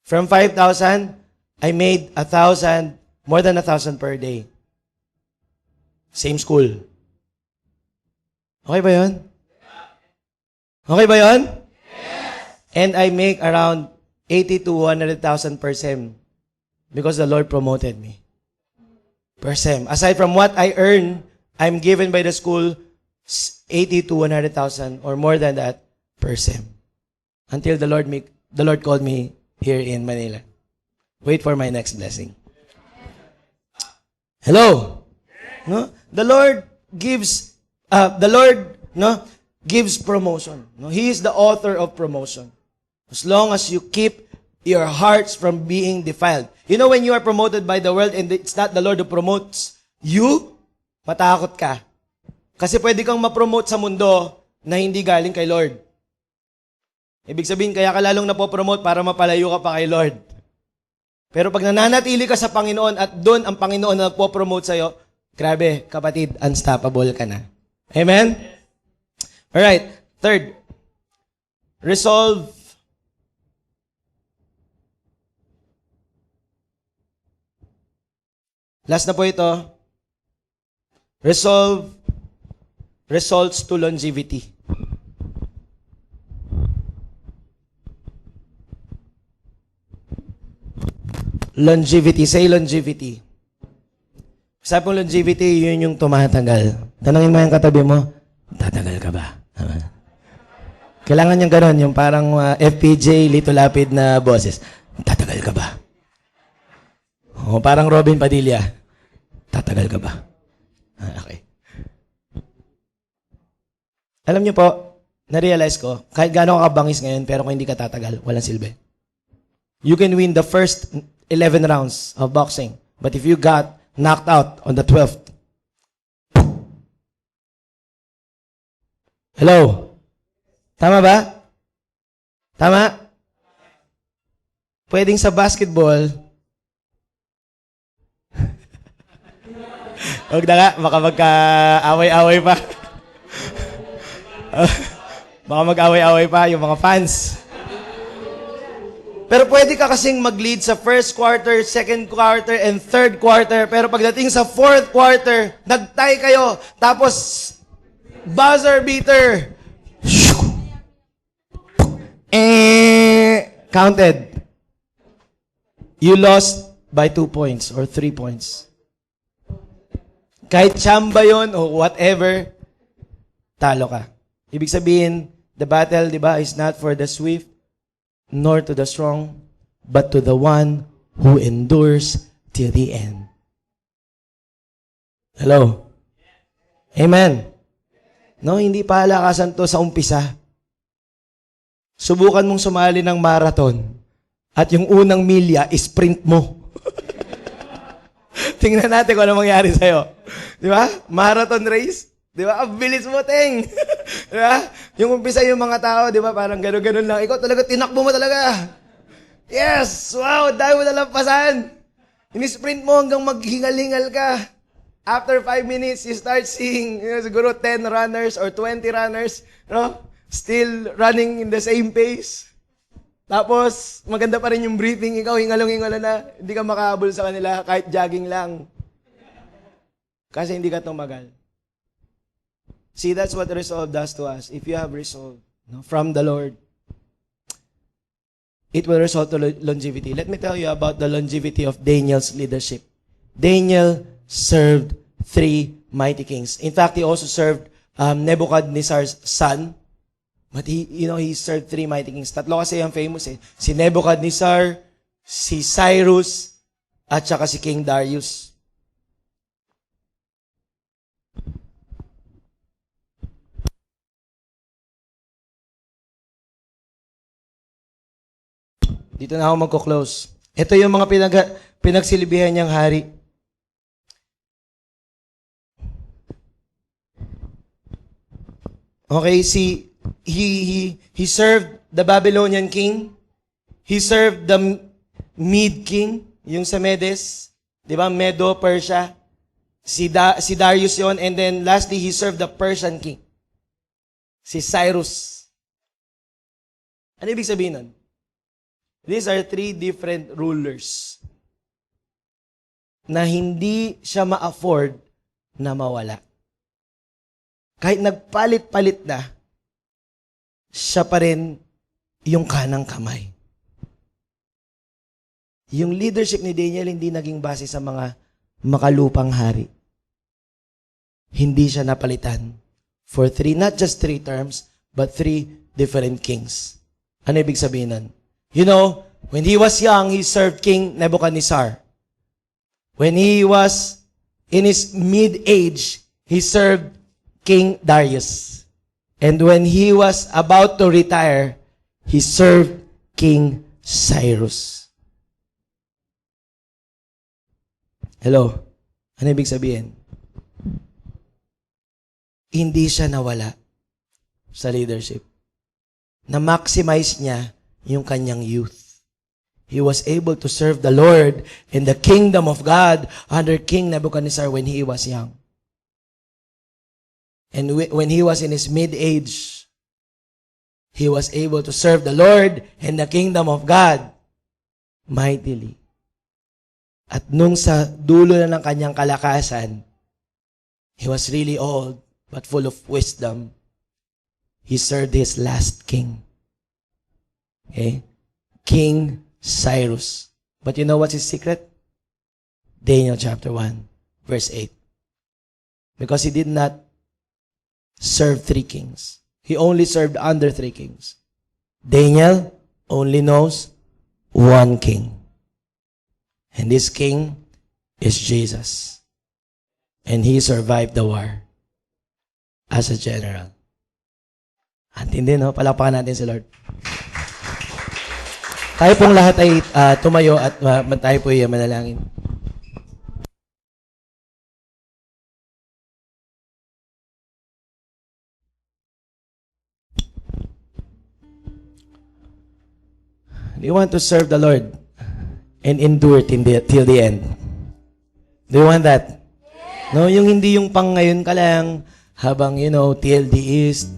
From 5,000, I made 1,000, more than 1,000 per day. Same school. Okay ba yun? Okay ba yun? Yes! And I make around 80 to 100,000 per sem because the Lord promoted me. Per sem. Aside from what I earn, I'm given by the school 80 to 100,000 or more than that per sem. Until the Lord called me here in Manila. Wait for my next blessing. Hello. No? The Lord gives promotion. No? He is the author of promotion. As long as you keep your hearts from being defiled. You know when you are promoted by the world and it's not the Lord who promotes you, matakot ka. Kasi pwede kang ma-promote sa mundo na hindi galing kay Lord. Ibig sabihin, kaya ka lalong napopromote para mapalayo ka pa kay Lord. Pero pag nananatili ka sa Panginoon at doon ang Panginoon na nagpo-promote sa'yo, grabe, kapatid, unstoppable ka na. Amen? Alright, third, resolve. Last na po ito. Resolve results to longevity. Longevity. Say longevity. Sabi pong longevity, yun yung tumatagal. Tanungin mo yung katabi mo, tatagal ka ba? Kailangan yung gano'n, yung parang FPJ, Lito Lapid na boses. Tatagal ka ba? O parang Robin Padilla. Tatagal ka ba? Okay. Alam niyo po, na-realize ko, kahit gano'n ka bangis ngayon, pero kung hindi ka tatagal, walang silbi. You can win the first 11 rounds of boxing. But if you got knocked out on the 12th, hello? Tama ba? Tama? Pwedeng sa basketball, huwag na nga, baka magka-away-away pa. Baka mag-away-away pa yung mga fans. Pero pwede ka kasing mag-lead sa first quarter, second quarter, and third quarter. Pero pagdating sa fourth quarter, nag-tie kayo. Tapos, buzzer beater. Counted. You lost by 2 points or 3 points. Kahit chamba yun o whatever, talo ka. Ibig sabihin, the battle, di ba, is not for the swift, nor to the strong, but to the one who endures till the end. Hello? Amen? No, hindi palakasan to sa umpisa. Subukan mong sumali ng marathon at yung unang milya, sprint mo. Tingnan natin kung ano mangyari sa'yo. Di ba? Marathon race. Di ba? Ang bilis mo, Teng. Di ba? Yung umpisa yung mga tao, di ba? Parang gano'n-gano'n lang. Ikaw talaga, tinakbo mo talaga. Yes! Wow! Dahil mo nalampasan. Ini-sprint mo hanggang maghingal-hingal ka. After 5 minutes, you start seeing, siguro 10 runners or 20 runners, still running in the same pace. Tapos, maganda pa rin yung breathing. Ikaw, hingalong-hingala na. Hindi ka makahabol sa kanila kahit jogging lang. Kasi hindi ka tumagal. See, that's what resolve does to us. If you have resolve from the Lord, it will result to longevity. Let me tell you about the longevity of Daniel's leadership. Daniel served 3 mighty kings. In fact, he also served Nebuchadnezzar's son. But he served 3 mighty kings. Tatlo kasi yung famous eh. Si Nebuchadnezzar, si Cyrus, at saka si King Darius. Dito na ako magko-close. Ito yung mga pinagsilbihan niyang hari. Okay, he served the Babylonian king. He served the Mede king, yung sa Medes. Di ba? Medo, Persia. Si Darius yon. And then lastly, he served the Persian king. Si Cyrus. Ano ibig sabihin nun? These are 3 different rulers na hindi siya ma-afford na mawala. Kahit nagpalit-palit na, siya pa rin yung kanang kamay. Yung leadership ni Daniel hindi naging base sa mga makalupang hari. Hindi siya napalitan for 3, not just 3 terms, but 3 different kings. Ano ibig sabihin nun? You know, when he was young, he served King Nebuchadnezzar. When he was in his mid-age, he served King Darius. And when he was about to retire, he served King Cyrus. Hello? Ano ibig sabihin? Hindi siya nawala sa leadership. Na-maximize niya yung kanyang youth. He was able to serve the Lord in the kingdom of God under King Nebuchadnezzar when he was young. And when he was in his mid-age, he was able to serve the Lord in the kingdom of God mightily. At nung sa dulo na ng kanyang kalakasan, he was really old but full of wisdom. He served his last king. Okay? King Cyrus. But you know what's his secret? Daniel chapter 1, verse 8. Because he did not serve 3 kings. He only served under 3 kings. Daniel only knows 1 king. And this king is Jesus. And he survived the war as a general. Antindi, no? Palakpakan natin si Lord. Tayo pong lahat ay tumayo at tayo po ay manalangin. Do you want to serve the Lord and endure till the end? Do you want that? No, yung hindi yung pang ngayon ka lang habang, till the east.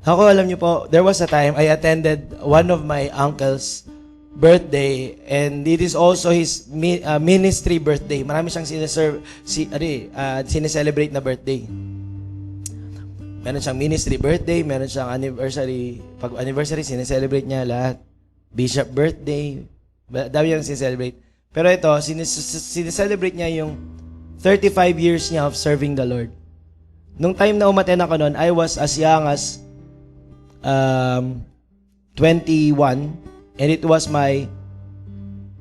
Ako, alam niyo po, there was a time I attended one of my uncle's birthday and it is also his ministry birthday. Marami siyang sineselebrate na birthday. Meron siyang ministry birthday, meron siyang anniversary. Pag anniversary, sineselebrate niya lahat. Bishop birthday, dami yung sineselebrate. Pero ito, sineselebrate niya yung 35 years niya of serving the Lord. Nung time na umaten ako noon, I was as young as 21 and it was my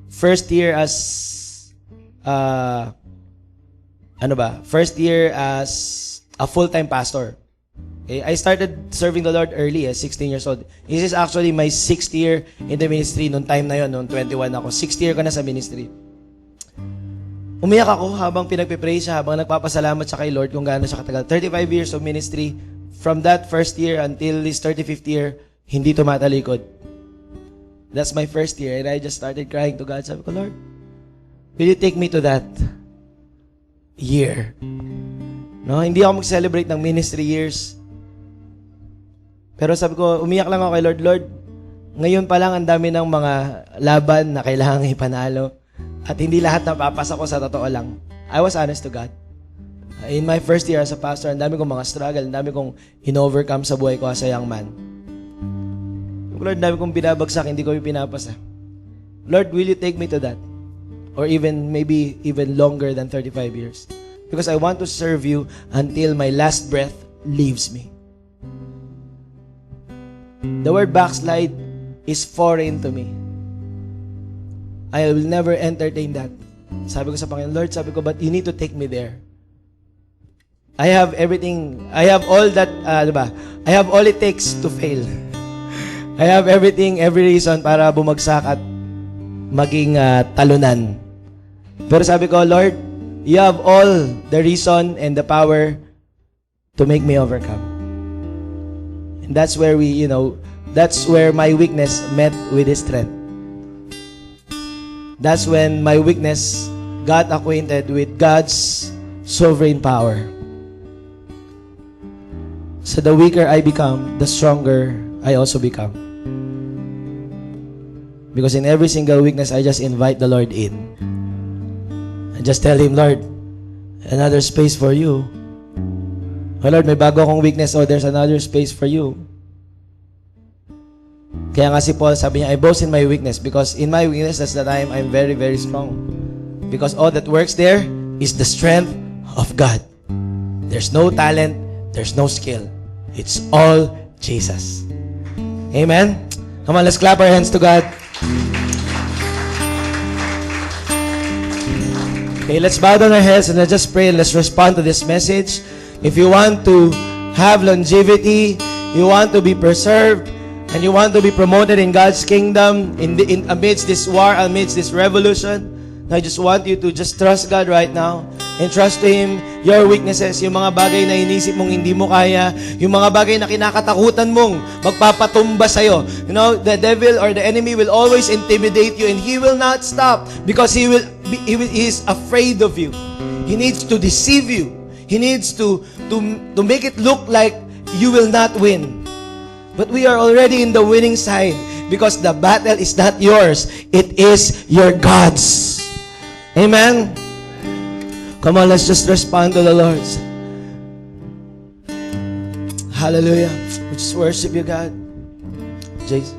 first year as first year as a full-time pastor. Okay, I started serving the Lord early, 16 years old. This is actually my 6th year in the ministry noong time na yon, noong 21 ako. 6th year ko na sa ministry. Umiyak ako habang pinagpipray siya, habang nagpapasalamat siya kay Lord kung gaano siya katagal. 35 years of ministry. From that first year until this 35th year, hindi tumatalikod. That's my first year. And I just started crying to God. Sabi ko, Lord, will you take me to that year? No, hindi ako mag-celebrate ng ministry years. Pero sabi ko, umiyak lang ako kay Lord. Lord, ngayon pa lang ang dami ng mga laban na kailangan ipanalo. At hindi lahat napapasa ko sa totoo lang. I was honest to God. In my first year as a pastor, ang dami kong mga struggle, ang dami kong in-overcome sa buhay ko as a young man. Lord, ang dami kong binabagsak, hindi ko pinapasa. Lord, will you take me to that? Or maybe even longer than 35 years. Because I want to serve you until my last breath leaves me. The word backslide is foreign to me. I will never entertain that. Sabi ko sa Panginoon, Lord, sabi ko, but you need to take me there. I have everything. I have all that, I have all it takes to fail. I have everything, every reason para bumagsak at maging talunan. Pero sabi ko, Lord, you have all the reason and the power to make me overcome. And that's where that's where my weakness met with His strength. That's when my weakness got acquainted with God's sovereign power. So the weaker I become, the stronger I also become. Because in every single weakness, I just invite the Lord in. I just tell Him, Lord, another space for you. Oh Lord, may bago akong weakness. Oh, there's another space for you. Kaya nga si Paul, sabi niya, I boast in my weakness because in my weakness, that's the time I'm very, very strong. Because all that works there is the strength of God. There's no talent, there's no skill. It's all Jesus. Amen? Come on, let's clap our hands to God. Okay, let's bow down our heads and let's just pray and let's respond to this message. If you want to have longevity, you want to be preserved, and you want to be promoted in God's kingdom, amidst this war, amidst this revolution, I just want you to just trust God right now and trust to Him your weaknesses, yung mga bagay na inisip mong hindi mo kaya, yung mga bagay na kinakatakutan mong magpapatumba sa'yo. You know, the devil or the enemy will always intimidate you and he will not stop because he is afraid of you. He needs to deceive you. He needs to make it look like you will not win. But we are already in the winning side because the battle is not yours. It is your God's. Amen? Come on, let's just respond to the Lord. Hallelujah. We just worship you, God. Jesus.